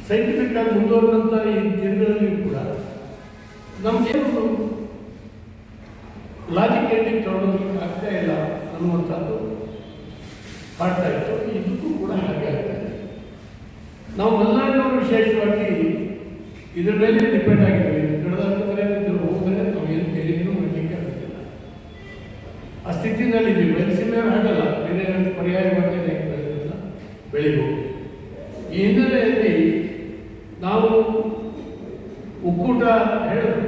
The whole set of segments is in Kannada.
ಸೈಂಟಿಫಿಕ್ ಆಗಿ ಮುಂದುವರೆದಂಥ ಈ ದಿನಗಳಲ್ಲಿಯೂ ಕೂಡ ನಮಗೆ ಒಂದು ಲಾಜಿಕ್ ಎಂಡಿಂಗ್ ತಗೊಳ್ಳೋದಕ್ಕೆ ಆಗ್ತಾ ಇಲ್ಲ ಅನ್ನುವಂಥದ್ದು ಕಾಡ್ತಾ ಇತ್ತು. ಇದಕ್ಕೂ ಕೂಡ ಹಾಗೆ ಆಗ್ತಾ ಇದೆ. ನಾವು ಮಲೆನಾಡಿನವರು ವಿಶೇಷವಾಗಿ ಇದರ ಮೇಲೆ ಡಿಪೆಂಡ್ ಆಗಿದ್ದೀವಿ. ಕಳೆದಾದ್ರೆ ಇದು ಹೋದರೆ ನಾವು ಏನು ಬೇರೆ ಏನೂ ಮಾಡಲಿಕ್ಕೆ ಆಗೋದಿಲ್ಲ. ಆ ಸ್ಥಿತಿನಲ್ಲಿದ್ದೀವಿ. ಬಯಲುಸೀಮೆಯವರು ಹಾಗಲ್ಲ, ಬೇರೆ ಪರ್ಯಾಯವಾಗಿ ಬೆಳಿಬೋದು. ಈ ಹಿನ್ನೆಲೆಯಲ್ಲಿ ನಾವು ಒಕ್ಕೂಟ ಹೇಳಿದ್ರು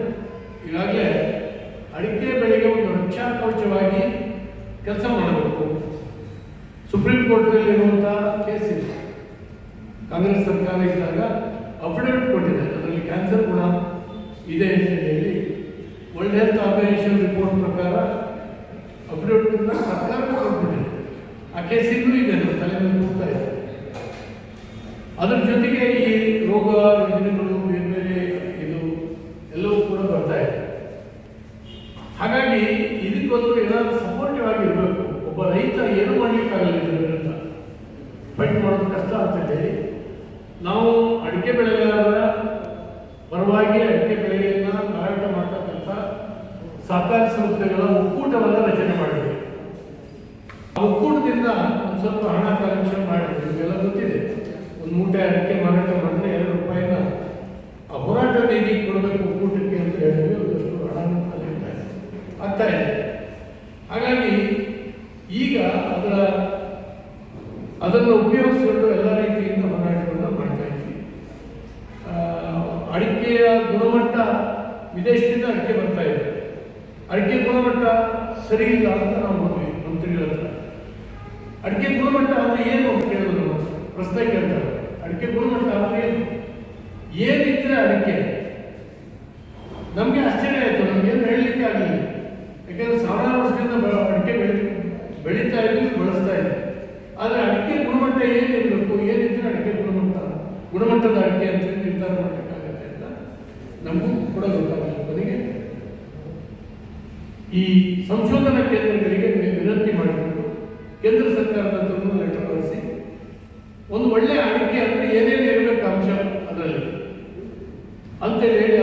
ಈಗಾಗಲೇ ಅಡಿಕೆ ಬೆಳೆಗೆ ಒಂದು ರಕ್ಷಾ ಕವಚವಾಗಿ ಕೆಲಸ ಮಾಡಬೇಕು. ಸುಪ್ರೀಂ ಕೋರ್ಟ್ನಲ್ಲಿರುವಂಥ ಕೇಸ್ ಇದೆ. ಕಾಂಗ್ರೆಸ್ ಸರ್ಕಾರ ಇದ್ದಾಗ ಅಫಿಡವಿಟ್ ಕೊಟ್ಟಿದೆ, ಅದರಲ್ಲಿ ಕ್ಯಾನ್ಸರ್ ಗುಣ ಇದೆ ಅಂತ ಹೇಳಿ ವರ್ಲ್ಡ್ ಹೆಲ್ತ್ ಆರ್ಗನೈಸೇಷನ್ ರಿಪೋರ್ಟ್ ಪ್ರಕಾರ ಅಫಿಡವಿಟ್ನ ಸರ್ಕಾರ ಕೊಟ್ಬಿಟ್ಟಿದೆ. ಆ ಕೇಸ್ ಇನ್ನೂ ಇದೆ, ನಮ್ಮ ತಲೆ ಮೇಲೆ ಹೋಗ್ತಾ ಇದೆ. ಅದರ ಜೊತೆಗೆ ಈ ರೋಗ ರುಜಿನಗಳು ಬೇರೆ ಬೇರೆ ಇದು ಎಲ್ಲವೂ ಕೂಡ ಬರ್ತಾ ಇದೆ. ಹಾಗಾಗಿ ಇದಕ್ಕೊಂದು ಏನಾದರೂ ಸಪೋರ್ಟಿವ್ ಆಗಿರಬೇಕು. ಒಬ್ಬ ರೈತ ಏನು ಮಾಡಲಿಕ್ಕಾಗಲ್ಲ ಇದ್ರ ವಿರುದ್ಧ ಫೈಟ್ ಮಾಡೋದು ಕಷ್ಟ ಅಂತ ಹೇಳಿ ನಾವು ಅಡಿಕೆ ಬೆಳೆಗಾರರ ಪರವಾಗಿ ಅಡಿಕೆ ಬೆಳೆಯನ್ನು ಮಾರಾಟ ಮಾಡ್ತಕ್ಕಂಥ ಸಹಕಾರಿ ಸಂಸ್ಥೆಗಳ ಒಕ್ಕೂಟವನ್ನು ರಚನೆ ಮಾಡಿದ್ವಿ. ಆ ಒಕ್ಕೂಟದಿಂದ ಒಂದು ಸ್ವಲ್ಪ ಹಣ ಕಲೆಕ್ಷನ್ ಮಾಡಿದ್ವಿ. ನಿಮಗೆಲ್ಲ ಗೊತ್ತಿದೆ, ಒಂದು ಮೂಟೆ ಅಡಿಕೆ ಮಾರಾಟ ಮಾಡಿದ್ರೆ 2 ರೂಪಾಯಿನ ಆ ಹೋರಾಟ ನಿಧಿ ಕೊಡಬೇಕು ಒಕ್ಕೂಟಕ್ಕೆ ಅಂತ ಹೇಳಿದ್ವಿ. ಒಂದಷ್ಟು ಹಣ ಆಗ್ತಾ ಇದೆ. ಹಾಗಾಗಿ ಈಗ ಅದನ್ನು ಉಪಯೋಗಿಸಿಕೊಂಡು ಎಲ್ಲ ರೀತಿಯಿಂದ ಹೋರಾಟವನ್ನು ಮಾಡ್ತಾ ಇದ್ವಿ. ಅಡಿಕೆಯ ಗುಣಮಟ್ಟ ವಿದೇಶದಿಂದ ಅಡಿಕೆ ಬರ್ತಾ ಇದೆ. ಅಡಿಕೆ ಗುಣಮಟ್ಟ ಸರಿ ಇಲ್ಲ ಅಂತ ನಾವು ಹೋದ್ವಿ ಮಂತ್ರಿಗಳ ಹತ್ರ. ಅಡಿಕೆ ಗುಣಮಟ್ಟ ಅಂದರೆ ಏನು ಅಂತ ಕೇಳೋದು ಪ್ರಶ್ನೆ ಕೇಳ್ತಾರೆ. ಅಡಿಕೆ ಗುಣಮಟ್ಟ ಅಂದರೆ ಏನಿದ್ರೆ ಅಡಿಕೆ ನಮಗೆ ಆಶ್ಚರ್ಯ ಆಯಿತು. ನಮಗೇನು ಹೇಳಲಿಕ್ಕೆ ಆಗಲಿಲ್ಲ. ಯಾಕೆಂದರೆ ಸಾವಿರಾರು ವರ್ಷದಿಂದ ಅಡಿಕೆ ಬೆಳೀತಾ ಇದ್ವಿ, ಬಳಸ್ತಾ ಇದ್ವಿ. ಆದರೆ ಅಡಿಕೆ ಗುಣಮಟ್ಟ ಏನಿರಬೇಕು, ಏನಿದ್ರೆ ಅಡಿಕೆ ಗುಣಮಟ್ಟದ ಅಡಿಕೆ ಅಂತ ನಿರ್ಧಾರ ಮಾಡಬೇಕಾಗತ್ತೆ ಅಂತ ನಮಗೂ ಕೂಡ ಗೊತ್ತಾಗಲ್ಲ. ಕೊನೆಗೆ ಈ ಸಂಶೋಧನಾ ಕೇಂದ್ರಗಳಿಗೆ ವಿನಂತಿ ಮಾಡಿಕೊಂಡು ಕೇಂದ್ರ ಸರ್ಕಾರದ ಹತ್ರ ಲೆಟರ್ ಬರೆಸಿ ಒಂದು ಒಳ್ಳೆಯ ಅಡಿಕೆ ಅಂದರೆ ಏನೇನು ಇರಬೇಕು ಅಂಶ ಅದರಲ್ಲಿ ಅಂತೇಳಿ ಹೇಳಿ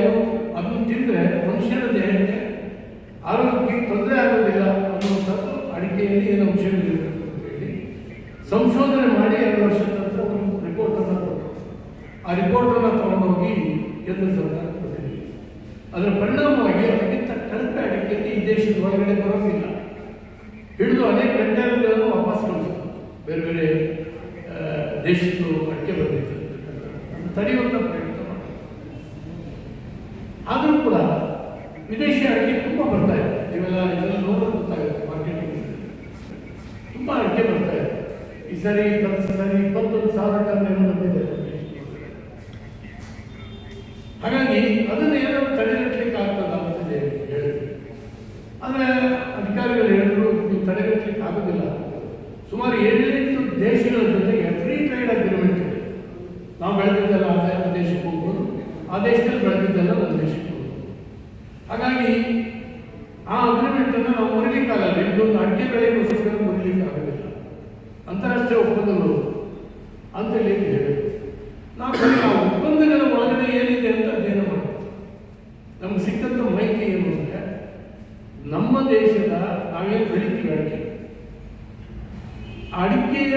ಅದನ್ನು ತಿಂದರೆ ಮನುಷ್ಯನ ದೇಹಕ್ಕೆ ಆರೋಗ್ಯಕ್ಕೆ ತೊಂದರೆ ಆಗೋದಿಲ್ಲ ಅನ್ನುವಂಥದ್ದು ಅಡಿಕೆಯಲ್ಲಿ ಏನು ಅಂಶಗಳಿರಬೇಕು ಅಂತ ಹೇಳಿ ಸಂಶೋಧನೆ ಮಾಡಿ 2 ವರ್ಷದ ನಂತರ ಒಂದು ರಿಪೋರ್ಟನ್ನು ಕೊಟ್ಟರು. ಆ ರಿಪೋರ್ಟನ್ನು ತಗೊಂಡೋಗಿ ಕೇಂದ್ರ ಸರ್ಕಾರ ಕೊಟ್ಟಿದ್ದೀವಿ. ಅದರ ಪರಿಣಾಮವಾಗಿ ಅದಕ್ಕಿಂತ ಕಳಪೆ ಅಡಿಕೆಯಲ್ಲಿ ಈ ದೇಶದ ಒಳಗಡೆ ಬರೋದಿಲ್ಲ. ಹಿಡಿದು ಅನೇಕ ಕಂಟೈನರ್ಗಳನ್ನು ವಾಪಸ್ ಕಳಿಸೋದು, ಬೇರೆ ಬೇರೆ ದೇಶದ್ದು ಅಡಿಕೆ ಬಂದಿತ್ತು ತಡೆಯುವಂಥ ಪ್ರಯತ್ನ ಮಾಡಿ. ಆದರೂ ಕೂಡ ವಿದೇಶಿ ಅಡಿಕೆ ತುಂಬ ಬರ್ತಾ ಇದೆ. ನೀವೆಲ್ಲ ಇದೆಲ್ಲ ನೋಡೋದು ಗೊತ್ತಾಗುತ್ತೆ. ಮಾರ್ಕೆಟಿಂಗ್ ತುಂಬ ಅಡಿಕೆ ಬರ್ತಾ ಇದೆ. ಈ ಸರಿ 21,000 ಟನ್ ಏನೋ ಬಂದಿದೆ. ಹಾಗಾಗಿ ಅದನ್ನು ಏನಾದರೂ ತಡೆಗಟ್ಟಲಿಕ್ಕೆ ಆಗ್ತದ ಅಂತ ಹೇಳಿದ್ರು. ಆದರೆ ಅಧಿಕಾರಿಗಳು ಹೇಳಿದ್ರು ನೀವು ತಡೆಗಟ್ಟಲಿಕ್ಕೆ ಆಗೋದಿಲ್ಲ. ಸುಮಾರು 7-8 ದೇಶಗಳ ಜೊತೆಗೆ ಫ್ರೀ ಟ್ರೇಡ್ ಅಗ್ರಿಮೆಂಟ್ ಇದೆ. ನಾವು ಬೆಳೆದಿದ್ದೆಲ್ಲ ಆ ದೇಶಕ್ಕೆ ಹೋಗ್ಬೋದು, ಆ ದೇಶದಲ್ಲಿ ಬೆಳೆದಿದ್ದೆಲ್ಲ ನಮ್ಮ ದೇಶಕ್ಕೆ ಹೋಗ್ಬೋದು. ಹಾಗಾಗಿ ಆ ಅಗ್ರಿಮೆಂಟನ್ನು ನಾವು ಮುರಿಲಿಕ್ಕಾಗಲ್ಲ. ನಿಮ್ಮದೊಂದು ಅಡಿಕೆ ಬೆಳೆಗೋಸ್ಕರ ಮುರಿಲಿಕ್ಕೆ ಆಗೋದಿಲ್ಲ. ಅಂತಾರಾಷ್ಟ್ರೀಯ ಒಪ್ಪಂದಗಳು ಅಂತೇಳಿ ಹೇಳಿದ್ರು. ನಾವು ಆ ಒಪ್ಪಂದಗಳ ಒಳಗಡೆ ಏನಿದೆ ಅಂತ ಅಧ್ಯಯನ ಮಾಡೋದು. ನಮ್ಗೆ ಸಿಕ್ಕಂಥ ಮಾಹಿತಿ ಏನು ಅಂದರೆ ನಮ್ಮ ದೇಶದ ನಾವೇನು ಬೆಳಿತೀವಿ ಅಡಿಕೆಯ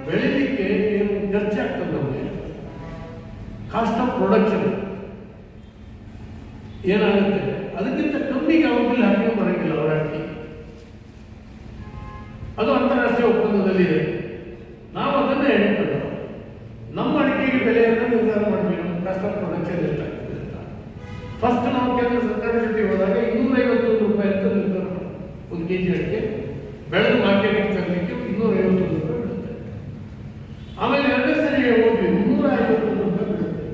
ಬೆಳಿಲಿಕ್ಕೆ ಏನು ಖರ್ಚಾಗ್ತದೆ ನಮಗೆ, ಕಾಸ್ಟ್ ಆಫ್ ಪ್ರೊಡಕ್ಷನ್ ಏನಾಗುತ್ತೆ ಅದಕ್ಕಿಂತ ಕಮ್ಮಿಗೆ ಯಾವಾಗಲೂ ಹಾಕಿ ಬರೋಂಗಿಲ್ಲ ಅವರ ಅಡಿಕೆ. ಅದು ಅಂತಾರಾಷ್ಟ್ರೀಯ ಒಪ್ಪಂದದಲ್ಲಿದೆ. ನಾವು ಅದನ್ನೇ ಹೇಳ್ಕೊಂಡು ನಮ್ಮ ಅಡಿಕೆಗೆ ಬೆಲೆಯನ್ನು ನಿರ್ಧಾರ ಮಾಡಬೇಕು. ನಮ್ಮ ಕಾಸ್ಟ್ ಆಫ್ ಪ್ರೊಡಕ್ಷನ್ ಎಷ್ಟಾಗ್ತದೆ ಅಂತ ಫಸ್ಟ್ ನಾವು ಕೇಂದ್ರ ಸರ್ಕಾರ ಜೊತೆ ಹೋದಾಗ 251 ರೂಪಾಯಿ ಅಂತ ನಿರ್ಧಾರ ಮಾಡಿ 1 kg ಅಡಿಕೆ ಬೆಳೆದು ಮಾರ್ಕೆಟಿಂಗ್ ತರಲಿಕ್ಕೆ 251 ರೂಪಾಯಿ ಬೀಳುತ್ತೆ. ಆಮೇಲೆ 2ನೇ ಸರಿ ಹೋದ್ವಿ 351 ರೂಪಾಯಿ ಬೀಳುತ್ತೆ.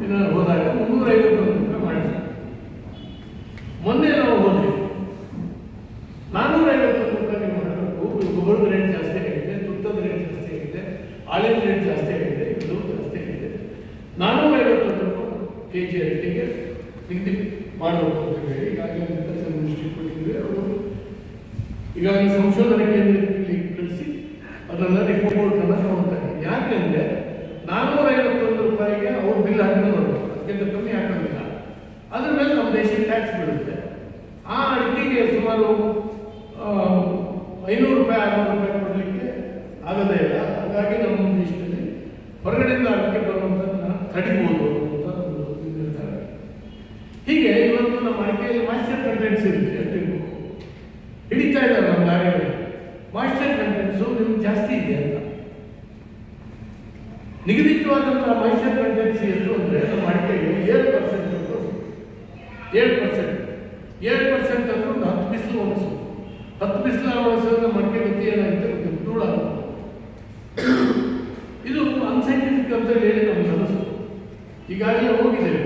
ಏನಾದ್ರು ಹೋದಾಗ 351 ರೂಪಾಯಿ ಮಾಡಿದ್ವಿ. ಮೊನ್ನೆ ನಾವು ಹೋದ್ವಿ 451 ರೂಪಾಯಿ ಮಾಡಬೇಕು. ಗೊಬ್ಬರದ ರೇಟ್ ಜಾಸ್ತಿ ಆಗಿದೆ, ತುತ್ತದ ರೇಟ್ ಜಾಸ್ತಿ ಆಗಿದೆ, ಹಾಲಿನ ರೇಟ್ ಜಾಸ್ತಿ ಆಗಿದೆ, ಎಲ್ಲವೂ ಜಾಸ್ತಿ ಆಗಿದೆ. 451 ರೂಪಾಯಿ kg ಅಡಿಕೆಗೆ ನಿಗದಿ ಮಾಡಬೇಕು ಅಂತ ಹೇಳಿ ಈಗಾಗಲೇ ದೃಷ್ಟಿ ಕೊಟ್ಟಿದ್ವಿ. ಅವರು ಈಗಾಗಲೇ ಸಂಶೋಧನಾ ಕೇಂದ್ರಕ್ಕೆ ಕಳಿಸಿ ಅದನ್ನು ರಿಪೋರ್ಟನ್ನು ತಗೊಳ್ತಾರೆ. ಯಾಕೆಂದರೆ ಬಿಲ್ ಹಾಕೊಂಡು ನೋಡ್ಬೋದು, ಅದಕ್ಕಿಂತ ಕಮ್ಮಿ ಹಾಕೋದಿಲ್ಲ. ಅದ್ರ ಮೇಲೆ ನಮ್ಮ ದೇಶಕ್ಕೆ ಟ್ಯಾಕ್ಸ್ ಬೀಳುತ್ತೆ. ಆ ಅಡಿಕೆಗೆ ಸುಮಾರು 500 ರೂಪಾಯಿ 600 ರೂಪಾಯಿ ಕೊಡಲಿಕ್ಕೆ ಆಗೋದೇ ಇಲ್ಲ. ಹಾಗಾಗಿ ನಮ್ಮ ದೇಶದಲ್ಲಿ ಹೊರಗಡೆಯಿಂದ ಅಡಿಕೆ ಬರುವಂಥದ್ದನ್ನ ತಡಿಬೋದು ಅಂತ ಒಂದು ನಿರ್ಧಾರ. ಹೀಗೆ ಇವತ್ತು ನಮ್ಮ ಅಡಿಕೆಯಲ್ಲಿ ಮಾಯಿಶ್ಚರ್ ಕಂಟೆಂಟ್ಸ್ ಇರುತ್ತೆ, ಅಷ್ಟಿರ್ಬೇಕು. ಹಿಡಿತಾ ಇದ್ದಾರೆ ನಮ್ಮ ಲಾರಿಗಳಲ್ಲಿ ಮಾಯಿಶ್ಚರ್ ಕಂಟೆಂಟ್ಸು ನಿಮ್ಗೆ ಜಾಸ್ತಿ ಇದೆ ಅಂತ. ನಿಗದಿತವಾದಂತಹ ಮಾಯಿಶ್ಚರ್ ಕಂಟೆಂಟ್ಸ್ ಎಷ್ಟು ಅಂದರೆ ನಮ್ಮ ಅಡಿಕೆಗೆ 7% 7% ಅಂದ್ರೆ ಒಂದು 10 ಬಿಸಿಲು ಒಣಸು. 10 ಬಿಸಿಲು ಒಣಸೋದು ನಮ್ಮ ಅಡಿಕೆ ಗತಿ ಏನಾಗುತ್ತೆ ಧೂಳ. ಇದು ಅನ್ಸೈಂಟಿಫಿಕ್ ಅಂತ ಹೇಳಿ ನಮ್ಗೆ ಅನಿಸ್ತು. ಈಗಾಗಲೇ ಹೋಗಿದ್ದೇವೆ,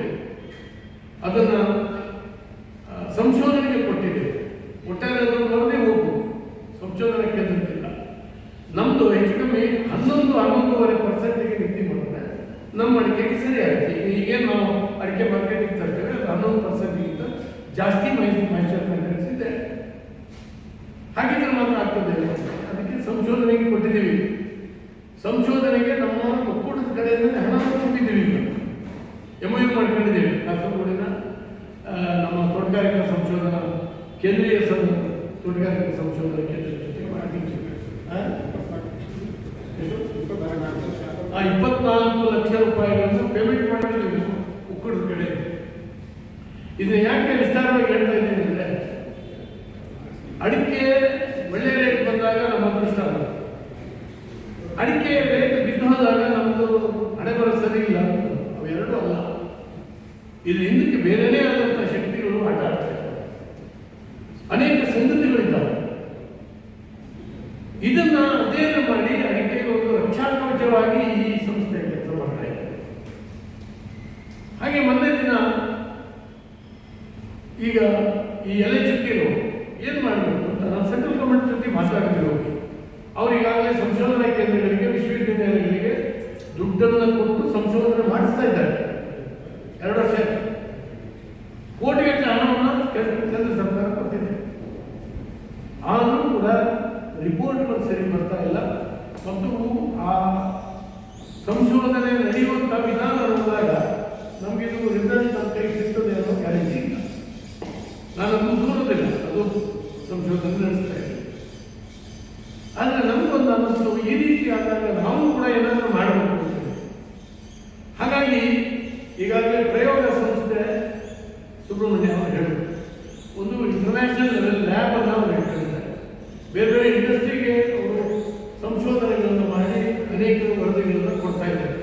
ಅದನ್ನು ಸಂಶೋಧನೆಗೆ ಕೊಟ್ಟಿದ್ದೇವೆ. ಒಟ್ಟಾರೆ ಅದನ್ನು ನೋಡದೆ ಹೋಗ್ಬೋದು, ಸಂಶೋಧನಾ ಕೇಂದ್ರಕ್ಕಿಲ್ಲ. ನಮ್ಮದು ಹೆಚ್ಚು ಕಮ್ಮಿ 11-11.5% ನಿಗದಿ ಮಾಡಿದ್ರೆ ನಮ್ಮ ಅಡಿಕೆಗೆ ಸರಿ ಆಗುತ್ತೆ. ಈಗೇನು ನಾವು ಅಡಿಕೆ ಮಾರ್ಕೆಟಿಗೆ ತರ್ತೇವೆ ಅದು 11%ಗಿಂತ ಜಾಸ್ತಿ ಮಾಯಿಶ್ಚರ್ ಕಂಟೆಂಟ್ಸ್ ಇದೆ. ಹಾಗಿದ್ರೆ ಮಾತ್ರ ಆಗ್ತದೆ. ಅದಕ್ಕೆ ಸಂಶೋಧನೆಗೆ ಕೊಟ್ಟಿದ್ದೀವಿ. ಸಂಶೋಧನೆಗೆ ನಮ್ಮ ಒಕ್ಕೂಟದ ಕಡೆಯಿಂದ ಹಣ ಕೊಟ್ಟಿದ್ದೀವಿ. MOU ಮಾಡ್ಕೊಂಡಿದ್ದೀವಿ. ಕಾಸರಗೋಡಿನ ನಮ್ಮ ತೋಟಗಾರಿಕಾ ಸಂಶೋಧನಾ ಕೇಂದ್ರೀಯ ತೋಟಗಾರಿಕಾ ಸಂಶೋಧನಾ ಕೇಂದ್ರ ಜೊತೆ ಮಾಡಿದ್ದೀವಿ. 24 ಲಕ್ಷ ರೂಪಾಯಿಗಳನ್ನು ಪೇಮೆಂಟ್ ಮಾಡಿದ್ದೀವಿ ಒಕ್ಕೂಟದ ಕಡೆ. ಇದನ್ನ ಯಾಕೆ ವಿಸ್ತಾರವಾಗಿ ಹೇಳ್ತಾ ಇದ್ದೀನಿ ಅಂದರೆ, ಅಡಿಕೆ ಒಳ್ಳೆ ರೇಟ್ ಬಂದಾಗ ನಮ್ಮ ಅದೃಷ್ಟ ಅಲ್ಲ, ಅಡಿಕೆ ರೇಟ್ ಬಿದ್ದು ಹೋದಾಗ ನಮ್ಮದು ಹಣೆ ಬರೋ ಸರಿ ಇಲ್ಲ. ಅವೆರಡೂ ಅಲ್ಲ. ಇದು ಹಿಂದಕ್ಕೆ ಬೇರೆಯೇ ಆದಂಥ ಶಕ್ತಿಗಳು ಆಟ ಆಡ್ತಾ ಇದ್ದಾರೆ. ಅನೇಕ ಸಂಗತಿಗಳಿದ್ದಾವೆ. ಇದನ್ನ ಅಧ್ಯಯನ ಮಾಡಿ ಅಡಿಕೆಗೆ ಒಂದು ರಕ್ಷಾಕವಚವಾಗಿ ಈ ಸಂಸ್ಥೆ ಕೆಲಸ ಮಾಡ್ತಾ ಇದೆ. ಹಾಗೆ ಮೊನ್ನೆ ದಿನ ಈಗ ಈ ಎಲೆ ಚುಕ್ಕಿರು ಏನು ಮಾಡಬೇಕು ಅಂತ ನಾನು ಸೆಂಟ್ರಲ್ ಗೌರ್ಮೆಂಟ್ ಜೊತೆ ಮಾತಾಡ್ತೀವಿ. ಹೋಗಿ ಅವ್ರು ಈಗಾಗಲೇ ಸಂಶೋಧನಾ ಕೇಂದ್ರಗಳಿಗೆ ವಿಶ್ವವಿದ್ಯಾನಿಲಯಗಳಿಗೆ ದುಡ್ಡನ್ನು ಕೊಟ್ಟು ಸಂಶೋಧನೆ ಮಾಡಿಸ್ತಾ ಇದ್ದಾರೆ. 2 ವರ್ಷ ಕೋಟಿಗಟ್ಟಲೆ ಹಣವನ್ನು ಕೇಂದ್ರ ಸರ್ಕಾರ ಕೊಟ್ಟಿದೆ. ಆದರೂ ಕೂಡ ರಿಪೋರ್ಟ್ಗಳು ಸರಿ ಬರ್ತಾ ಇಲ್ಲ. ಮತ್ತು ಆ ಸಂಶೋಧನೆ ನಡೆಯುವಂಥ ವಿಧಾನ ನೋಡಿದಾಗ ನಮಗಿದು ರಿಸಲ್ಟ್ ನಮ್ಮ ಕೈ ಸಿಗ್ತದೆ ಅನ್ನೋ ಗ್ಯಾರಂಟಿ ಇಲ್ಲ. ನಾನು ಅದನ್ನು ದೂರದಿಲ್ಲ, ಅದು ಸಂಶೋಧನೆ ನಡೆಸ್ತಾ ಇದೆ. ಆದರೆ ನಮಗೊಂದು ಅನ್ನಿಸ್ತು, ಈ ರೀತಿ ಆದಾಗ ನಾವು ಕೂಡ ಏನಾದರೂ ಮಾಡಬೇಕು ಅಂತ. ಹಾಗಾಗಿ ಈಗಾಗಲೇ ಪ್ರಯೋಗ ಸಂಸ್ಥೆ ಸುಬ್ರಹ್ಮಣ್ಯ ಅವರು ಹೇಳಿದ್ರು, ಒಂದು ಇಂಟರ್ನ್ಯಾಷನಲ್ ಲೆವೆಲ್ ಲ್ಯಾಬ್ ಅನ್ನು ಅವರು ಇಟ್ಟಿದ್ದಾರೆ. ಬೇರೆ ಬೇರೆ ಇಂಡಸ್ಟ್ರಿಗೆ ಅವರು ಸಂಶೋಧನೆಗಳನ್ನು ಮಾಡಿ ಅನೇಕ ವರದಿಗಳನ್ನು ಕೊಡ್ತಾ ಇದ್ದಾರೆ.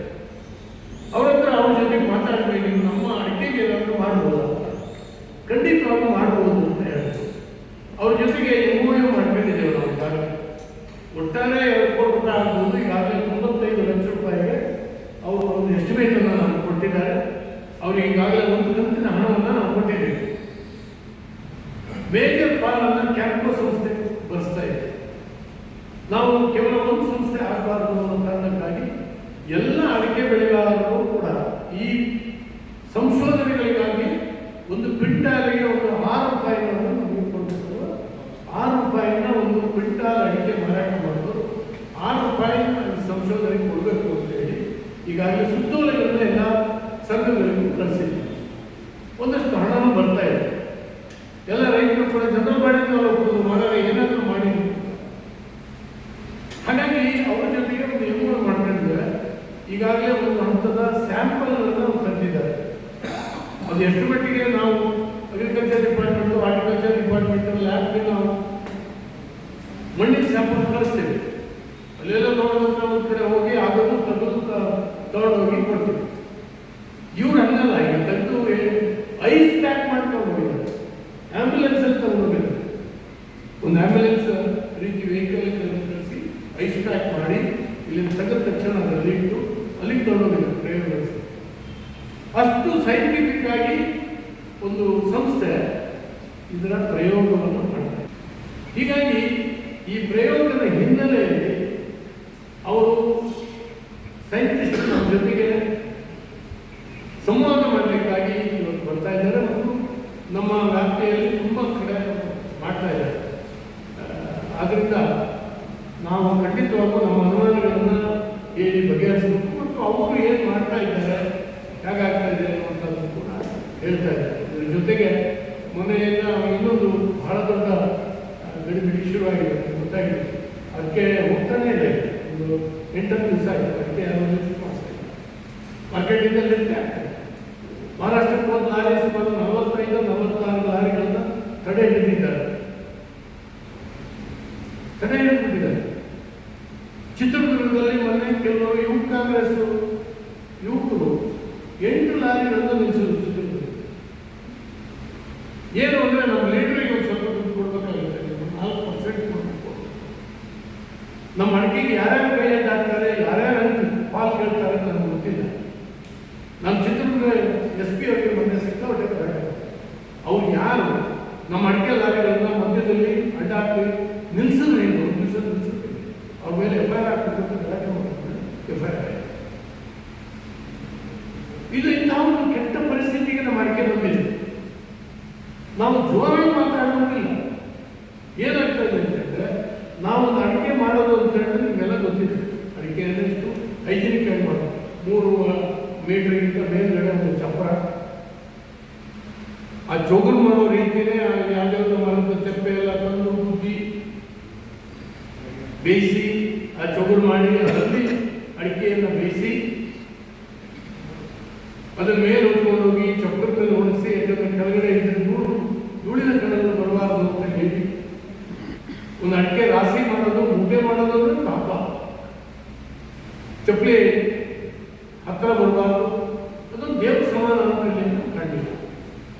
ಅವ್ರ ಜೊತೆಗೆ ಮಾತಾಡಬೇಕು, ನೀವು ನಮ್ಮ ಅಡಿಕೆಗೆ ಏನಾದರೂ ಮಾಡ್ಬೋದು ಅಂತ. ಖಂಡಿತವಾಗಿ ಮಾಡ್ಬೋದು ಅಂತ ಹೇಳಿದ್ರು. ಅವ್ರ ಜೊತೆಗೆ MOU ಮಾಡ್ಕೊಂಡಿದ್ದೇವೆ ನಾವು. ಈಗಾಗಲೇ ಒಟ್ಟಾರೆ 2 ಕೋಟಿ ರೂಪಾಯಿ ಆಗ್ಬೋದು. ಈಗಾಗಲೇ 95 ಲಕ್ಷ ರೂಪಾಯಿಗೆ ಅವರು ಒಂದು ಎಸ್ಟಿಮೇಟನ್ನು ನಮ್ಗೆ ಕೊಟ್ಟಿದ್ದಾರೆ. ಅವ್ರಿಗೆ ಈಗಾಗಲೇ ಒಂದು ಕಂತಿನ ಹಣವನ್ನು ನಾವು ಕೊಟ್ಟಿದ್ದೇವೆ. ಮೇಜರ್ ಪಾಲನ್ನು ಕ್ಯಾಂಪೋ ಸಂಸ್ಥೆ ಬರೆಸ್ತಾ ಇದೆ. ನಾವು ಕೇವಲ ಒಂದು ಸಂಸ್ಥೆ ಆಗಬಾರದು ಅನ್ನೋ ಕಾರಣಕ್ಕಾಗಿ ಎಲ್ಲ ಅಡಿಕೆ ಬೆಳೆಗಾರರು ಕೂಡ ಈ ಸಂಶೋಧನೆಗಳಿಗಾಗಿ ಒಂದು ಕ್ವಿಂಟಾಲಿಗೆ ಒಂದು 6 ರೂಪಾಯಿಗಳನ್ನು ನಮಗೆ ಕೊಡಬೇಕು. 6 ರೂಪಾಯಿನ ಒಂದು ಕ್ವಿಂಟಾಲ್ ಅಡಿಕೆ ಮಾರಾಟ ಮಾಡೋದು, 6 ರೂಪಾಯಿ ಸಂಶೋಧನೆಗೆ ಕೊಡಬೇಕು ಅಂತ ಹೇಳಿ ಈಗಾಗಲೇ ಸುತ್ತೋಲೆಗಳನ್ನ ಎಲ್ಲ ಸಂಘಗಳಿಗೂ ಕಳಿಸಿದ್ವಿ. ಒಂದಷ್ಟು ಹಣನೂ ಬರ್ತಾ ಇದೆ. ಎಲ್ಲ ರೈತರು ಕೂಡ ಜನರಲ್ ಬಾಡಿನಲ್ಲಿ ಹೋಗ್ಬೋದು, ಮಾಡಾರೆ ಏನಾದರೂ ಮಾಡಿ. ಹಾಗಾಗಿ ಅವ್ರ ಜೊತೆಗೆ ಒಂದು MOU ಮಾಡ್ಕೊಂಡಿದ್ದೇವೆ. ಈಗಾಗಲೇ ಒಂದು ಹಂತದ ಸ್ಯಾಂಪಲ್ಗಳನ್ನು ನಾವು ತಂದಿದ್ದಾರೆ. ಅದು ಎಷ್ಟು ಮಟ್ಟಿಗೆ ನಾವು ಅಗ್ರಿಕಲ್ಚರ್ ಡಿಪಾರ್ಟ್ಮೆಂಟು, ಹಾರ್ಟಿಕಲ್ಚರ್ ಡಿಪಾರ್ಟ್ಮೆಂಟು ಲ್ಯಾಬ್ಗೆ ನಾವು ಮಣ್ಣಿನ ಸ್ಯಾಂಪಲ್ ಕಳಿಸ್ತೇವೆ. ಅಲ್ಲೆಲ್ಲ ನೋಡೋದಂತ ಒಂದು ಕಡೆ ಹೋಗಿ ಅದನ್ನು ತೆಗೆದು ತಗೊಂಡೋಗಿ ಕೊಡ್ತೀವಿ. ಇವ್ರು ಹಂಗಲ್ಲ, ಈಗ ತೆಗೆದು ಐಸ್ ಪ್ಯಾಕ್ ಮಾಡ್ಕೊಂಡು ಹೋಗಿದ್ದಾರೆ. ಆಂಬ್ಯುಲೆನ್ಸಲ್ಲಿ ತಗೊಂಡೋಗಿದ್ದಾರೆ. ಒಂದು ಆಂಬ್ಯುಲೆನ್ಸ್ ರೀತಿ ವೆಹಿಕಲ್ ಕಳಿಸಿ ಐಸ್ ಪ್ಯಾಕ್ ಮಾಡಿ ಇಲ್ಲಿಂದ ತೆಗೆದ ತಕ್ಷಣ ಅದರಲ್ಲಿ ಇಟ್ಟು ಅಲ್ಲಿಗೆ ತಗೊಂಡೋಗಿದ್ದಾರೆ ಪ್ರಯೋಗ. ಅಷ್ಟು ಸೈಂಟಿಫಿಕ್ ಆಗಿ ಒಂದು ಸಂಸ್ಥೆ ಇದರ ಪ್ರಯೋಗವನ್ನು ಮಾಡ್ತಾರೆ. ಹೀಗಾಗಿ ಈ ಪ್ರಯೋಗದ ಹಿನ್ನೆಲೆಯಲ್ಲಿ ಅವರು ಸೈಂಟಿಸ್ಟ್ ನಮ್ಮ ಜೊತೆಗೆ ಸಂವಾದ ಮಾಡಲಿಕ್ಕಾಗಿ ಇವತ್ತು ಬರ್ತಾ ಇದ್ದಾರೆ ಮತ್ತು ನಮ್ಮ ವ್ಯಾಪ್ತಿಯಲ್ಲಿ ತುಂಬ ಕಡೆ ಮಾಡ್ತಾ ಇದ್ದಾರೆ. ಆದ್ದರಿಂದ ನಾವು ಖಂಡಿತವಾಗೂ ನಮ್ಮ ಅನುಮಾನಗಳನ್ನು ಹೇಳಿ ಬಗೆಹರಿಸಬೇಕು ಮತ್ತು ಅವರು ಏನು ಮಾಡ್ತಾ ಇದ್ದಾರೆ, ಹೇಗೆ ಹೇಳ್ತಾ ಇದ್ದಾರೆ. ಇದರ ಜೊತೆಗೆ ಮೊನ್ನೆಯಿಂದ ಇನ್ನೊಂದು ಬಹಳ ದೊಡ್ಡ ಗಡಿಬಿಡಿ ಶುರುವಾಗಿದೆ, ಗೊತ್ತಾಗಿದೆ. ಅದಕ್ಕೆ ಹೋಗ್ತಾನೆ ಇದೆ, ಒಂದು 8 ದಿವಸ ಆಯಿತು. ಅದಕ್ಕೆ ಮಾರ್ಕೆಟಿಂದ ಲಿಫ್ಟ್ ಆಗ್ತದೆ. ಮಹಾರಾಷ್ಟ್ರಕ್ಕೆ ಒಂದು ಲಾರಿ ಸುಮಾರು 45-46 ಲಾರಿಗಳನ್ನ ತಡೆ ಹಿಡಿದಿದ್ದಾರೆ. ಚಿತ್ರದುರ್ಗದಲ್ಲಿ ಮೊನ್ನೆ ಕೆಲವರು ಯುವ ಕಾಂಗ್ರೆಸ್ ಯುವಕರು 8 ಲಾರಿಗಳನ್ನು ನಿಲ್ಲಿಸಿದ್ರು ಚಿತ್ರದುರ್ಗ. ಏನು ಅಂದರೆ ನಮ್ಮ ಲೀಡರಿಗೆ ಒಂದು ಸ್ವಲ್ಪ ದುಡ್ಡು ಕೊಡಬೇಕಾಗುತ್ತೆ, 4% ಕೊಡಬೇಕು. ನಮ್ಮ ಅಡಿಕೆಗೆ ಯಾರ್ಯಾರು ಕೈಯಲ್ಲಿ ಹಾಕ್ತಾರೆ, ಯಾರ್ಯಾರು ಪಾಲ್ ಕೇಳ್ತಾರೆ ನನಗೆ ಗೊತ್ತಿಲ್ಲ. ನಮ್ಮ ಚಿತ್ರದುರ್ಗ SP ಅವರಿಗೆ ಮೊನ್ನೆ ಸಿಕ್ಕಾಪಟ್ಟೆ ಬರಬೇಕು. ಅವ್ರು ಯಾರು ನಮ್ಮ ಅಡಿಕೆ ಲಾರಿಗಳನ್ನ ಮಧ್ಯದಲ್ಲಿ ಅಡ್ಡ ಹಾಕಿ ನಿಲ್ಲಿಸಿದ್ರೆ ಏನು ನಿಲ್ಲಿಸುತ್ತೆ, ಅವ್ರ ಮೇಲೆ FIR ಹಾಕಬೇಕು, ಗಲಾಟೆ ಮಾಡಬೇಕು, FIR. ಇದು ಇಂತಹ ಒಂದು ಕೆಟ್ಟ ಪರಿಸ್ಥಿತಿಗೆ ನಮ್ಮ ಅಡಿಕೆ ಬಂದಿದೆ. ನಾವು ಜೋರಾಗಿ ಮಾತಾಡೋದಿಲ್ಲ. ಏನಾಗ್ತಾ ಇದೆ ಅಂತಂದ್ರೆ, ನಾವು ಒಂದು ಅಡಿಕೆ ಮಾಡೋದು ಅಂತ ಹೇಳಿದ್ರೆ ನಿಮಗೆಲ್ಲ ಗೊತ್ತಿದೆ. ಅಡಿಕೆ ಅಂದರೆ ಇಷ್ಟು ಹೈಜಿನಿಕ್ ಆಗಿ ಮಾಡೋದು. 3 ಮೀಟರ್ಗಿಂತ ಮೇಲ್ಗಡೆ ಒಂದು ಚಪ್ಪರ, ಆ ಚೊಗುರು ಮಾಡೋ ರೀತಿಯೇ ಯಾವುದಾದ್ರು ಮರದ ತೆಪ್ಪೆ ಎಲ್ಲ ತಂದು ಬುದ್ಧಿ ಬೇಯಿಸಿ, ಆ ಚೊಗುರು ಮಾಡಿ ಅದರಲ್ಲಿ ಅಡಿಕೆಯನ್ನು ಬೇಯಿಸಿ ಅದರ ಮೇಲೆ ಉಟ್ಕೊಂಡು ಹೋಗಿ ಚಪ್ಪರದ ಮೇಲೆ ಒಣಗಿಸಿ, ಯಾಕಂದ್ರೆ ಕೆಳಗಡೆ ಇದ್ರೆ ಧೂಳಿನ ಕಣಗಳು ಬರಬಾರ್ದು ಅಂತ ಹೇಳಿ ಒಂದು ಅಡಿಕೆ ರಾಶಿ ಮಾಡೋದು, ಮುದ್ದೆ ಮಾಡೋದು ಅಂದ್ರೆ ಪಾಪ. ಚಪ್ಪಲಿ ಹತ್ತಿರ ಬರಬಾರ್ದು, ಅದೊಂದು ದೇವ್ರ ಸಮಾನ ಅಂತ ಕಂಡಿಲ್ಲ.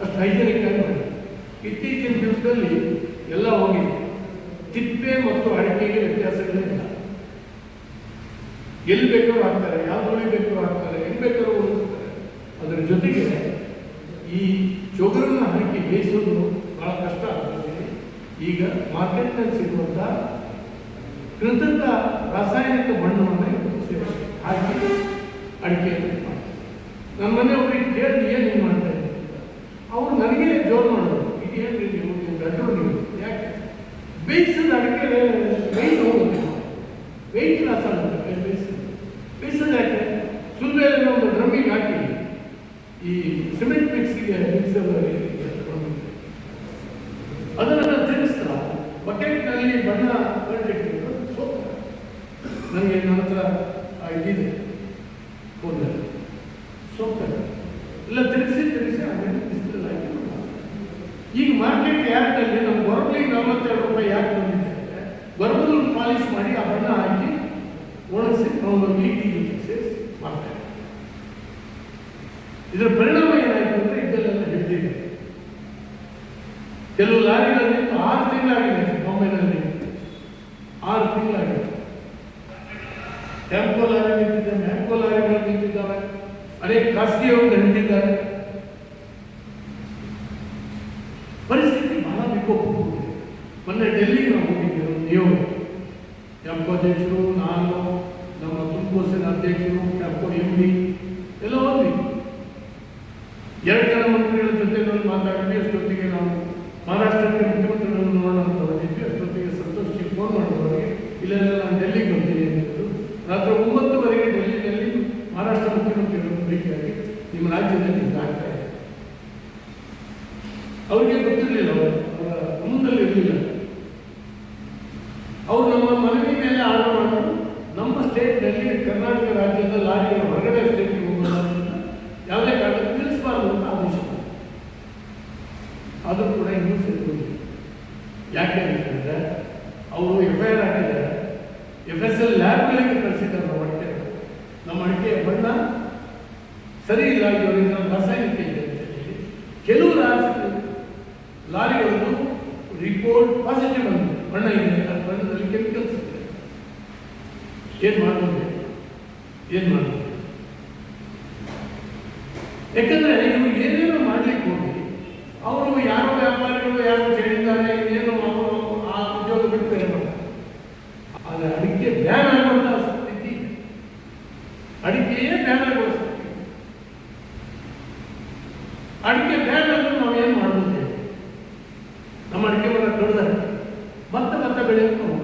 ಅಷ್ಟು ಹೈಜೆನಿಕ್ ಆಗಿ ಮಾಡಿ. ಇತ್ತೀಚಿನ ದಿವಸದಲ್ಲಿ ಎಲ್ಲ ಹೋಗಿದೆ. ತಿಪ್ಪೆ ಮತ್ತು ಅಡಿಕೆಗೆ ವ್ಯತ್ಯಾಸಗಳೇ ಇಲ್ಲ. ಎಲ್ಲಿ ಬೇಕಾದ್ರೂ ಹಾಕ್ತಾರೆ, ಯಾವ ಧೂಳಿ ಬೇಕಾದ್ರೂ ಹಾಕ್ತಾರೆ, ಎಲ್ಲಿ ಬೇಕಾದ್ರೂ ಉಳಿಸ್ತಾರೆ. ಅದರ ಜೊತೆಗೆ ಈ ಚೊಗರನ್ನು ಹಾಕಿ ಬೇಯಿಸೋದು ಬಹಳ ಕಷ್ಟ ಆಗ್ತದೆ. ಈಗ ಮಾರ್ಕೆಟ್ನಲ್ಲಿ ಸಿಗುವಂಥ ಕೃತಕ ರಾಸಾಯನಿಕ ಬಣ್ಣವನ್ನು ಹಾಕಿ ಅಡಿಕೆಯನ್ನು ಮಾಡ್ತಾರೆ. ನನ್ನ ಮನೆಯವ್ರಿಗೆ ಕೇಳಿ ಏನು ನೀವು ಮಾಡ್ತಾ ಇದ್ದೀವಿ, ಅವರು ನನಗೆ ಜೋರು ಮಾಡೋದು, ಇದು ಏನ್ರಿ ನೀವು ಗಂಟು ನೀವು ಯಾಕೆ ಬೇಯಿಸಿದ ಅಡಿಕೆ ವೆಯ್ಟ್ ಹೋಗುತ್ತೆ, ವೆಯ್ಟ್ ಲಾಸ್ ಆಗುತ್ತೆ. ಬೇಯಿಸೋದು ಯಾಕೆ? ಸುಲ್ಬೇಲೆ ಒಂದು ಡ್ರಮ್ಮಿಗೆ ಹಾಕಿ ಈ ಸಿಮೆಂಟ್ ಮಿಕ್ಸಿಗೆ ಮಿಕ್ಸರ್ ಅದನ್ನು ತಿನ್ನಿಸ್ತಾ ಬಕೆಟ್ನಲ್ಲಿ ಬಣ್ಣ ಕಂಡಿಟ್ಟು ಸೋಪ್ತಾರೆ. ನನಗೆ ನನ್ನ ಹತ್ರ ಇದಿದೆ ಫೋನಲ್ಲಿ, ಸೋಪ್ತಾರೆ ಎಲ್ಲ ತಿರುಗಿಸಿ ಆಮೇಲೆ ಬಿಸಿಲಲ್ಲಿ ಹಾಕಿ. ಈಗ ಮಾರ್ಕೆಟ್ ಯಾರ್ಡಲ್ಲಿ ನಮ್ಮ ಗೊರಬಲಿಗೆ 42 ರೂಪಾಯಿ ಯಾಕೆ ಬಂದಿದೆ ಅಂದರೆ, ಗೊರಬಲನ್ನು ಪಾಲಿಶ್ ಮಾಡಿ ಆ ಬಣ್ಣ ಹಾಕಿ ಒಣಗಿಸಿ ನಾವು ನೀಟಿಗೆ ಸೇರಿಸಿ ಮಾಡ್ತಾರೆ. ಇದರ ಪರಿಣಾಮ ಏನಾಯಿತು ಅಂದರೆ ಇದೆಲ್ಲ ಹಿಡಿದಿದೆ. ಕೆಲವು ಲಾರಿಗಳಲ್ಲಿ 6 ತಿಂಗಳಾಗಿದೆ, ಬಾಂಬೆನಲ್ಲಿ 6 ತಿಂಗಳಾಗಿದೆ. ಟೆಂಪೋ ಲಾರಿ ನಿಂತಿದೆ, ಮ್ಯಾಂಗೋ ಲಾರಿಗಳು ನಿಂತಿದ್ದಾವೆ, ಅನೇಕ ಖಾಸಗಿಯವರು ನಿಂತಿದ್ದಾರೆ. ಪರಿಸ್ಥಿತಿ ಬಹಳ ವಿಕೋಪವಾಗಿದೆ. ಮೊನ್ನೆ ಡೆಲ್ಲಿಗೆ ನಾವು ಹೋಗಿದ್ದೆವು. ನೀವು ಟೆಂಪೋ ಅಧ್ಯಕ್ಷರು, ನಾನು, ನಮ್ಮ ತುಮಕೂರಿನ ಅಧ್ಯಕ್ಷರು, ಟೆಂಪೋ MD ಎಲ್ಲ ಹೋದ್ವಿ. 2 ಜನ ಮಂತ್ರಿಗಳ ಜೊತೆ ನಾವು ಮಾತಾಡಿದ್ವಿ. ಅಷ್ಟೊತ್ತಿಗೆ ನಾವು ಮಹಾರಾಷ್ಟ್ರಕ್ಕೆ ಮುಖ್ಯಮಂತ್ರಿಗಳನ್ನು ನೋಡೋಣ ಅಂತ ಬಂದಿದ್ವಿ. ಅಷ್ಟೊತ್ತಿಗೆ ಸಂತೋಷ್ಗೆ ಫೋನ್ ಮಾಡಿದವರಿಗೆ ಇಲ್ಲೆಲ್ಲ ನಾನು ಡೆಲ್ಲಿಗೆ ಬರ್ತೀನಿ ಅಂತಿದ್ರು. ರಾತ್ರಿ 9:00 ಡೆಲ್ಲಿನಲ್ಲಿ ಮಹಾರಾಷ್ಟ್ರ ಮುಖ್ಯಮಂತ್ರಿಗಳನ್ನು ಭೇಟಿಯಾಗಿ ನಿಮ್ಮ ರಾಜ್ಯದಲ್ಲಿ ಆಗ್ತಾ ಇದೆ. ಅವರಿಗೆ ಗೊತ್ತಿರಲಿಲ್ಲ, ಅವರ ಗಮನದಲ್ಲಿ ಇರಲಿಲ್ಲ. ಅವರು ನಮ್ಮ ಮನವಿ ಮೇಲೆ ಆರ್ಡರ್ ಮಾಡೋದು, ನಮ್ಮ ಸ್ಟೇಟ್ನಲ್ಲಿ ಕರ್ನಾಟಕ ರಾಜ್ಯದ ಲಾರಿಗಳ ಹೊರಗಡೆ ಸ್ಟೇಟ್ಗೆ ಹೋಗೋದ್ರಿಂದ ಯಾವುದೇ ಕಾರಣಕ್ಕೆ ನಿಲ್ಲಿಸಬಾರ್ದು ಅಂತ ಆದೇಶ ಮಾಡಿದ್ರು. ಆದರೂ ಕೂಡ ಇನ್ನೂ ಸೇರಿಕೊಂಡಿಲ್ಲ. ಯಾಕೆ ಅಂತ ಹೇಳಿದ್ರೆ, ಅವರು FIR ಹಾಕಿದ್ದಾರೆ. FSL ಲ್ಯಾಬ್ಗಳಿಗೆ ಕಳಿಸಿದ್ದಾರೆ ನಮ್ಮ ಅಡಿಕೆ ಬಣ್ಣ ಸರಿ ಇಲ್ಲ, ಇದರಿಂದ ರಾಸಾಯನಿಕ ಇದೆ ಅಂತ ಹೇಳಿ. ಕೆಲವು ಲಾರಿಗಳದ್ದು ರಿಪೋರ್ಟ್ ಪಾಸಿಟಿವ್ ಬಂದಿದೆ, ಬಣ್ಣ ಇದೆ, ಆ ಬಣ್ಣದಲ್ಲಿ ಕೆಮಿಕಲ್ಸ್ ಇದೆ. ಏನು ಮಾಡ್ಬೋದು? ಯಾಕಂದರೆ ಇವರು ಏನೇನೋ ಮಾಡ್ಲಿಕ್ಕೆ ಹೋಗಿ ಅವರು ಯಾರೋ ವ್ಯಾಪಾರಿಗಳು ಯಾರು ಹೇಳಿದ್ದಾರೆ, ಇನ್ನೇನು ಅವರು ಆ ಉದ್ಯೋಗ ಬಿಟ್ಟು ಬೇರೆ ಮಾಡ್ತಾರೆ. ಆದರೆ ಅಡಿಕೆ ಬ್ಯಾನ್ ಆಗುವಂಥ ಸ್ಥಿತಿ, ಅಡಿಕೆಯೇ ಬ್ಯಾನ್ ಆಗುವ ಸ್ಥಿತಿ. ಅಡಿಕೆ ಬ್ಯಾನ್ ಆದರೂ ನಾವು ಏನು ಮಾಡ್ಬೋದು? ನಮ್ಮ ಅಡಿಕೆ ಮರ ಕಡಿದಾರೆ ಮತ್ತೆ ಬೆಳೆಯೋದು ನಾವು.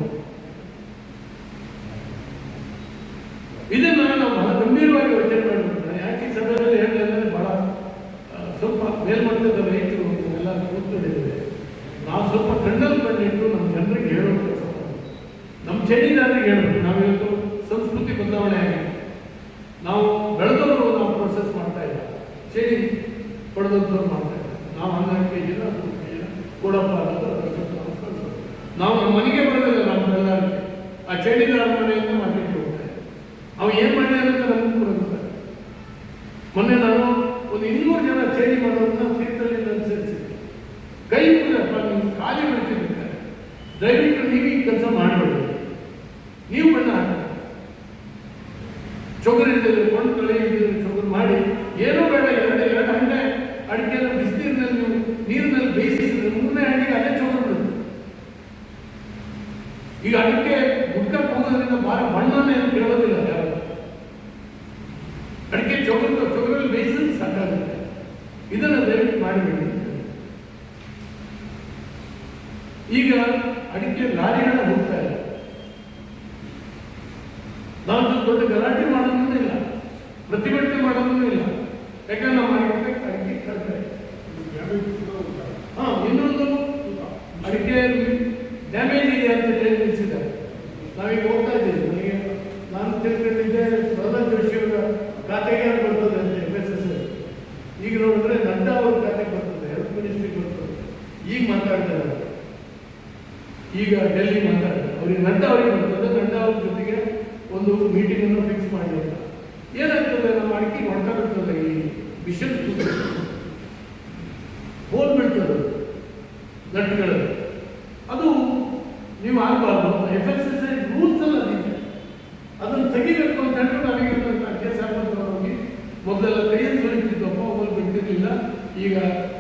ಇದನ್ನು ನಾವು ಬಹಳ ಗಂಭೀರವಾಗಿ ಯೋಚನೆ ಮಾಡಬೇಕು. ನಾನು ಯಾಕೆ ಈ ಸಭೆಯಲ್ಲಿ ಹೇಳಿದೆ ಅಂದರೆ, ಬಹಳ ಸ್ವಲ್ಪ ಮೇಲ್ ಕಣ್ಣಲ್ಲಿ ಕಣ್ಣಿಟ್ಟು ನಮ್ಮ ಜನರಿಗೆ ಹೇಳೋ ಕೆಲಸ ನಮ್ಮ ಚಳಿದಾರರಿಗೆ ಹೇಳಬೇಕು. ನಾವಿವತ್ತು ಸಂಸ್ಕೃತಿ ಬದಲಾವಣೆ ಆಗಿದೆ. ನಾವು ಬೆಳೆದವರು ನಾವು ಪ್ರೊಸೆಸ್ ಮಾಡ್ತಾ ಇಲ್ಲ, ಚಳಿ ಪಡೆದವರು ಮಾಡ್ತಾ ಇಲ್ಲ. ನಾವು 12 kg 10 kg ಕೊಡಪ್ಪ ಅನ್ನೋದು ನಾವು ನಮ್ಮ ಮನೆಗೆ ಬರೋದಿಲ್ಲ. ನಮ್ಮ ಎಲ್ಲರಿಗೆ ಆ ಚಳಿದಾರ ಮನೆಯಿಂದ ಮಾಡಲಿಕ್ಕೆ ಹೋಗ್ತಾರೆ. ಅವು ಏನು ಮಾಡಿದಾರೆ ಅಂತ ನಮಗೂ ಕೊಡೋದಿಲ್ಲ. ಮೊನ್ನೆ ನಾನು ಒಂದು 200 ಜನ ಚೇಂಜ್ ಮಾಡೋದನ್ನ ತೀರ್ಥದಲ್ಲಿ ಸೇರಿಸಿದ್ದೆ. ಕೈ ಮುಗಿದಪ್ಪ, ನೀವು ಖಾಲಿ ಬಿಡ್ತಿರ್ತಾರೆ, ದಯವಿಟ್ಟು ನೀವು ಈ ಕೆಲಸ ಮಾಡಬೇಡಿ. ನೀವು ಬಣ್ಣ ಹಾಕಿ ಚೊಗರು ಇದ್ದಿದ್ರೆ ಕೊಂಡು ಕಳೆ ಇದ್ದಿದ್ರೆ ಚೊಗರು ಮಾಡಿ, ಏನೂ ಬೇಡ, ಎರಡು ಹಂಡೆ ಅಡಿಕೆಯನ್ನು ಬಿಸಿನೀರಿನಲ್ಲಿ ನೀವು ನೀರಿನಲ್ಲಿ ಬೇಯಿಸಿದ್ರೆ 3ನೇ ಹಂಡೆಗೆ ಅದೇ ಚೊಗರು ಬಿಡುತ್ತೆ. ಈಗ ಅಡಿಕೆ ಗುಡ್ಕಕ್ಕೆ ಹೋಗೋದ್ರಿಂದ ಬಣ್ಣನೇ ಅಂತ ಹೇಳೋದಿಲ್ಲ ಯಾರು. ಅಡಿಕೆ ಚೊಗರಲ್ಲಿ ಬೇಯಿಸಿದ್ರೆ ಸಾಕಾಗುತ್ತೆ. ಇದನ್ನು ದಯವಿಟ್ಟು ಮಾಡಿಬಿಡಿ. ಈಗ ಅಡಿಕೆ ಲಾರಿಗಳ ಹೋಗ್ತಾ ಇಲ್ಲ. ನಾವು ದೊಡ್ಡ ಗಲಾಟೆ ಮಾಡೋದೂ ಇಲ್ಲ, ಪ್ರತಿಭಟನೆ ಮಾಡೋದೂ ಇಲ್ಲ. ಯಾಕಂದ್ರೆ ನಮ್ಮ ಅಡಿಕೆ ಕಡಿಮೆ. ಇನ್ನೊಂದು ಅಡಿಕೆ ಡ್ಯಾಮೇಜ್ ಇದೆ ಅಂತ ತಿಳಿಸಿದ್ದಾರೆ. ನಾವೀಗ ಹೋಗ್ತಾ ಇದ್ದೀವಿ. ನನಗೆ ನಾನು ತಿಳ್ಕೊಂಡಿದ್ದೆ ಪ್ರಹ್ಲಾದ್ ಜೋಶಿ ಅವರ ಖಾತೆಗೆ ಬರ್ತದೆ ಅಂತ FSS. ಈಗ ನೋಡಿದ್ರೆ ನಡ್ಡಾ ಅವ್ರ ಖಾತೆಗೆ ಬರ್ತದೆ, ಹೆಲ್ತ್ ಮಿನಿಸ್ಟ್ರಿಗೆ ಬರ್ತದೆ. ಈಗ ಮಾತಾಡ್ತಾರೆ, ಈಗ ಡೆಲ್ಲಿ ಮಾತಾಡ್ತಾರೆ. ಅವ್ರಿಗೆ ನಡ್ಡಾ ಅವ್ರಿಗೆ ಬರ್ತದೆ. ನಡ್ಡಾ ಅವ್ರ ಜೊತೆಗೆ ಒಂದು ಮೀಟಿಂಗನ್ನು ಫಿಕ್ಸ್ ಮಾಡಿ ಅಂತ. ಏನಾಗ್ತದೆ, ನಮ್ಮ ಅಡಿಕೆ ಹೊಂಟ ಬಿಡ್ತದೆ, ಈ ಮಿಷನ್ ಹೋಲ್ ಬಿಡ್ತದೆ ನಟ್ಗಳಲ್ಲಿ. ಅದು ನೀವು ಆಗಬಾರ್ದು. FSS ರೂಲ್ಸ್ ಎಲ್ಲ ಇದೆ, ಅದನ್ನು ತೆಗಿಬೇಕು ಅಂತ ಹೇಳಿದ್ರೆ ನಾವೀಗ ಕೇಸ್ ಹಾಕೋದು ಹೋಗಿ ಮೊದಲೆಲ್ಲ ಕೈಯಲ್ಲಿ ಸುಲಿತಿದ್ದಪ್ಪ, ಹೋಗಿ ಬಿಡ್ತಿರ್ಲಿಲ್ಲ. ಈಗ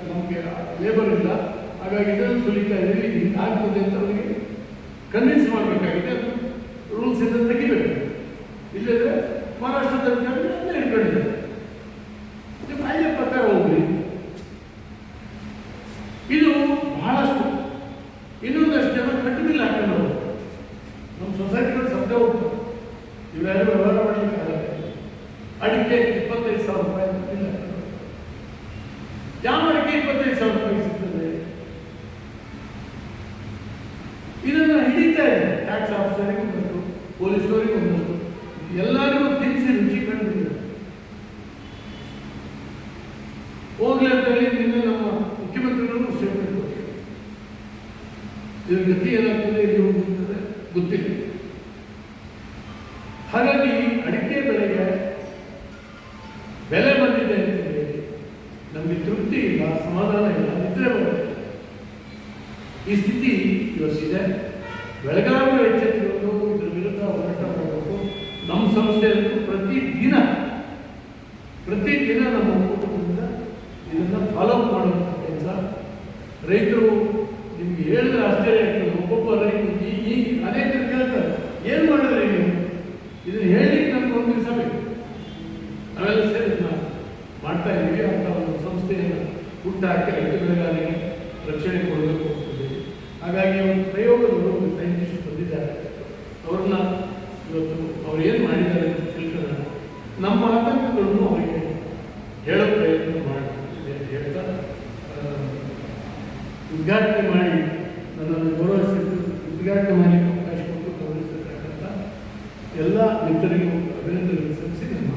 ನಮಗೆ ಲೇಬರ್ ಇಲ್ಲ, ಹಾಗಾಗಿ ಇದನ್ನು ಸುಲಿತಾ ಇದ್ದೀವಿ, ಹಿಂಗೆ ಆಗ್ತದೆ ಅಂತ ಅವರಿಗೆ ಕನ್ವಿನ್ಸ್ ಮಾಡಬೇಕಾಗಿದೆ. ಅದು ರೂಲ್ಸ್ ಇಂದ ತೆಗಿಬೇಕು. ಇಲ್ಲದ್ರೆ ಮಹಾರಾಷ್ಟ್ರದಲ್ಲಿ ಅದನ್ನೇ ಇಟ್ಕೊಂಡಿದ್ದಾರೆ. ನಿಮ್ಮ ಕಾಯ್ದೆ ಪ್ರಕಾರ ಹೋಗ್ರಿ. ಇದು ಬಹಳಷ್ಟು. ಇನ್ನೊಂದಷ್ಟು ಜನ ಕಟ್ಟುಬಿಲ್ ಹಾಕೊಂಡು ನಮ್ಮ ಸೊಸೈಟಿಗಳು ಶಬ್ದ ಹೋಗ್ತದೆ. ಇವರ್ಯಾರು ವ್ಯವಹಾರ ಮಾಡಲಿಕ್ಕೆ ಆಗಲ್ಲ. ಅಡಿಕೆ 25,000 ರೂಪಾಯಿ ಬಿಲ್ ಹಾಕೊಂಡು ಯಾವ ಅಡಿಕೆ 25,000 ರೂಪಾಯಿ ಸಿಗ್ತದೆ? ಇದನ್ನು ಹಿಡಿತಾ ಇದೆ ಟ್ಯಾಕ್ಸ್ ಆಫೀಸರಿಗೆ ಒಂದಷ್ಟು, ಪೊಲೀಸರಿಗೆ ಒಂದಷ್ಟು, ಎಲ್ಲರಿಗೂ ತಿನ್ನಿಸಿ ರುಚಿ ಕಂಡಿದ್ದಾರೆ. ಹೋಗ್ಲಿ ಅಂತ ಹೇಳಿ ನಿನ್ನೆ ನಮ್ಮ ಮುಖ್ಯಮಂತ್ರಿಗಳು ಸ್ಟೇಟ್ಮೆಂಟ್ ಕೊಟ್ಟಿದ್ದಾರೆ. ಇದ್ರ ಗತಿ ಏನಾಗ್ತದೆ, ಎಲ್ಲಿ ಹೋಗುತ್ತದೆ ಗೊತ್ತಿಲ್ಲ. ಹಾಗಾಗಿ ಅಡಿಕೆ ಬೆಳೆಗೆ ಬೆಲೆ ಬಂದಿದೆ ಅಂತ ಹೇಳಿ ನಮಗೆ ತೃಪ್ತಿ ಇಲ್ಲ, ಸಮಾಧಾನ ಇಲ್ಲ, ನಿದ್ರೆ ಬರುತ್ತೆ. ಈ ಸ್ಥಿತಿ ಇವತ್ತಿದೆ. ಬೆಳೆಗಾರರು ಎಚ್ಚೆತ್ತುಕೊಂಡು ಇದ್ರ ವಿರುದ್ಧ ಹೋರಾಟ ಮಾಡಬೇಕು. ನಮ್ಮ ಸಂಸ್ಥೆಯಲ್ಲೂ ಪ್ರತಿದಿನ ನಮ್ಮ ಒಕ್ಕೂಟದಿಂದ ಇದನ್ನು ಫಾಲೋ ಮಾಡುವಂಥ ಕೆಲಸ. ರೈತರು ನಿಮ್ಗೆ ಹೇಳಿದ್ರೆ ಆಶ್ಚರ್ಯ ಆಗ್ತದೆ. ಒಬ್ಬೊಬ್ಬ ರೈತರು ಈ ಅನೇಕರು ಕೇಳ್ತಾರೆ, ಏನು ಮಾಡಿದ್ರೆ ನೀವು ಇದನ್ನು ಹೇಳಲಿಕ್ಕೆ ನಮ್ಗೆ ಒಂದು ದಿವಸ ಬೇಕು. ನಾವೆಲ್ಲ ಸೇರಿ ಮಾಡ್ತಾ ಇದ್ದೀವಿ ಅಂತ ಒಂದು ಸಂಸ್ಥೆಯನ್ನು ಹುಟ್ಟಾಕಿ ರೈತ ಬೆಳೆಗಾರರಿಗೆ ರಕ್ಷಣೆ ಕೊಡಬೇಕು ಹೋಗ್ತಿದ್ದೀವಿ. ಹಾಗಾಗಿ ಒಂದು ಪ್ರಯೋಗಗಳು ಸೈಂಟಿಸ್ಟ್ ಬಂದಿದ್ದಾರೆ. ಅವ್ರನ್ನ ಇವತ್ತು ಅವ್ರು ಏನು ಮಾಡಿದ್ದಾರೆ ಅಂತ ತಿಳ್ಕೊಳ್ಳೋಣ. ನಮ್ಮ ಆತಂಕಗಳನ್ನು ಅವರಿಗೆ ಹೇಳೋ ಪ್ರಯತ್ನ ಮಾಡ್ತಿದೆ ಅಂತ ಹೇಳ್ತಾ ಉದ್ಘಾಟನೆ ಮಾಡಿ ನನ್ನನ್ನು ಗೌರವಿಸಿದ್ದು, ಉದ್ಘಾಟನೆ ಮಾಡಲಿಕ್ಕೆ ಅವಕಾಶ ಕೊಟ್ಟು ಗೌರವಿಸಿರ್ತಕ್ಕಂಥ ಎಲ್ಲ ಮಿತ್ರರಿಗೂ ಅಭಿನಂದನೆ ಸಲ್ಲಿಸಿ ನನ್ನ